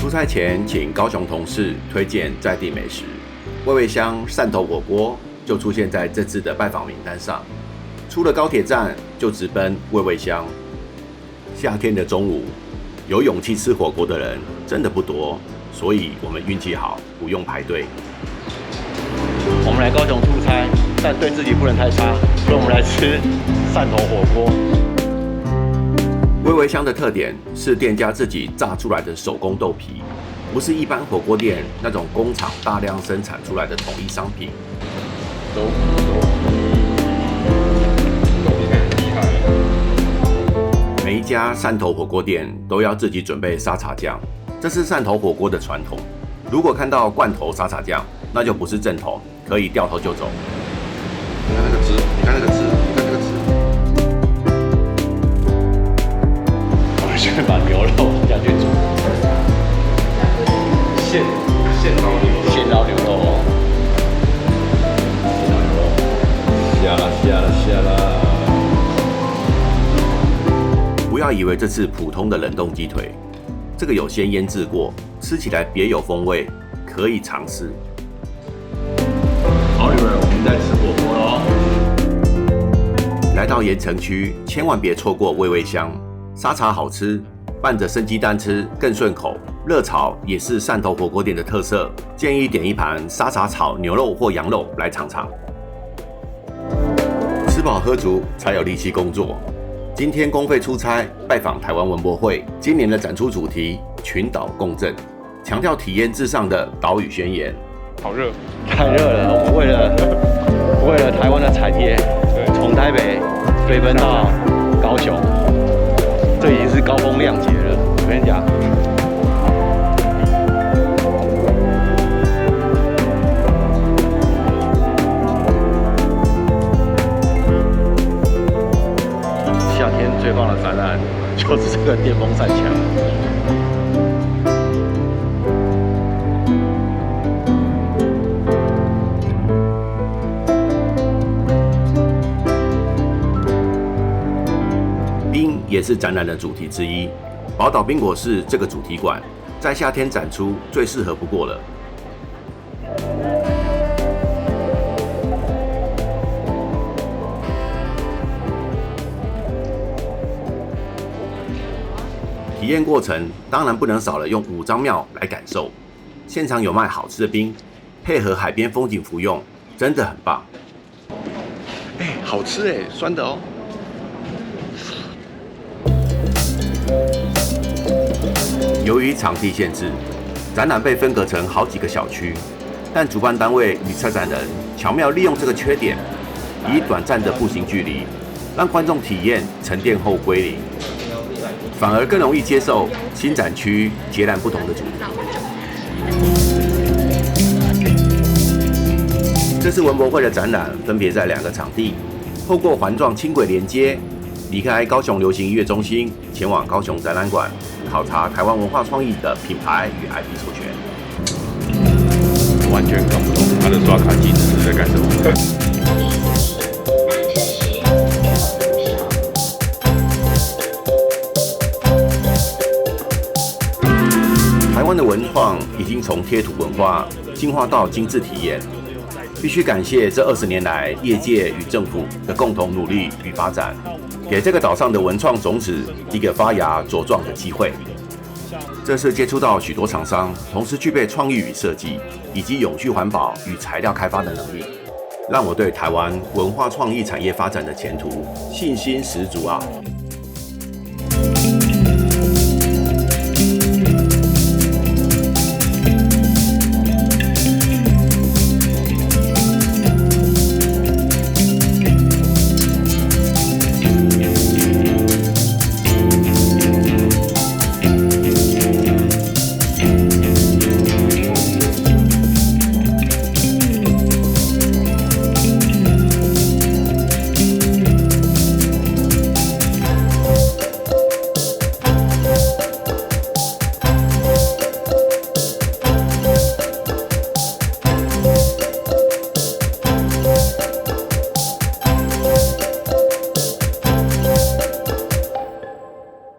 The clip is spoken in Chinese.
出差前，请高雄同事推荐在地美食，味味香汕头火锅就出现在这次的拜访名单上。出了高铁站就直奔味味香。夏天的中午，有勇气吃火锅的人真的不多，所以我们运气好，不用排队。我们来高雄出差，但对自己不能太差，所以我们来吃汕头火锅。味味香的特点是店家自己炸出来的手工豆皮，不是一般火锅店那种工厂大量生产出来的统一商品。豆皮很厉害。每一家汕头火锅店都要自己准备沙茶酱，这是汕头火锅的传统。如果看到罐头沙茶酱，那就不是正统，可以掉头就走。你看那个汁，你看那个汁，你看那个汁。我们先把牛肉下去煮，现捞牛肉，现捞牛肉哦，下啦。不要以为这是普通的冷冻鸡腿，这个有先腌制过，吃起来别有风味，可以尝试。好，女人，我们在吃火锅喽。来到盐城区，千万别错过味味香，沙茶好吃，拌着生鸡蛋吃更顺口。热炒也是汕头火锅店的特色，建议点一盘沙茶炒牛肉或羊肉来尝尝。吃饱喝足才有力气工作。今天公费出差拜访台湾文博会，今年的展出主题群岛共振，强调体验至上的岛屿宣言。好热，太热了，我们为了台湾的产业，从台北飞奔到高雄，这已经是高风亮节了。我跟你讲，夏天最棒的展览就是这个电风扇墙。冰也是展览的主题之一，宝岛冰果室这个主题馆在夏天展出最适合不过了。体验过程当然不能少了用五张庙来感受，现场有卖好吃的冰，配合海边风景服用，真的很棒。好吃哎，酸的哦。由于场地限制，展览被分隔成好几个小区，但主办单位与策展人巧妙利用这个缺点，以短暂的步行距离，让观众体验沉淀后归零，反而更容易接受新展区截然不同的主题。这次文博会的展览分别在2个场地，透过环状轻轨连接，离开高雄流行音乐中心，前往高雄展览馆，考察台湾文化创意的品牌与 IP 授权。完全看不懂他的刷卡机制是在干什么。台湾的文创已经从贴图文化进化到精致体验，必须感谢这20年来业界与政府的共同努力与发展，给这个岛上的文创种子一个发芽茁壮的机会。这次接触到许多厂商，同时具备创意与设计，以及永续环保与材料开发的能力，让我对台湾文化创意产业发展的前途信心十足啊！